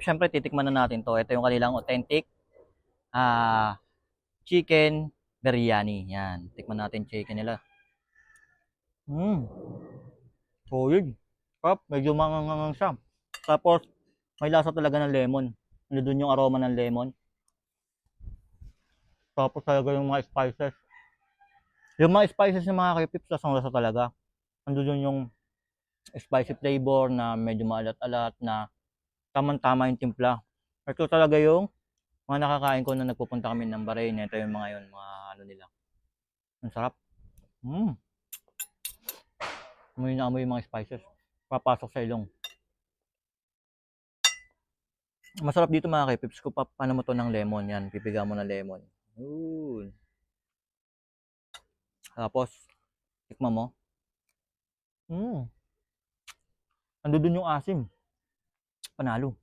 Siyempre titikman na natin 'to. Ito yung kanilang authentic chicken biryani. Yan, tikman natin chicken nila. Solid. Sarap, medyo mangangangang siya. Tapos may lasa talaga ng lemon. Nandun yung aroma ng lemon. Tapos talaga yung mga spices. Yung mga spices ng mga K-Pips, lasang-lasa talaga. Nandun yung spicy flavor na medyo maalat-alat na tamang-tama yung timpla. Ito talaga yung mga nakakain ko na nagpupunta kami ng Bahrain. Ito yung mga yun, mga ano nila. Ang sarap. Mm. Amoy na amoy yung mga spices. Papasok sa ilong. Masarap dito mga K-Pips kung paano mo to ng lemon. Yan, pipiga mo ng lemon. Yun. Tapos, tikman mo. Andun dun yung asim. Panalo.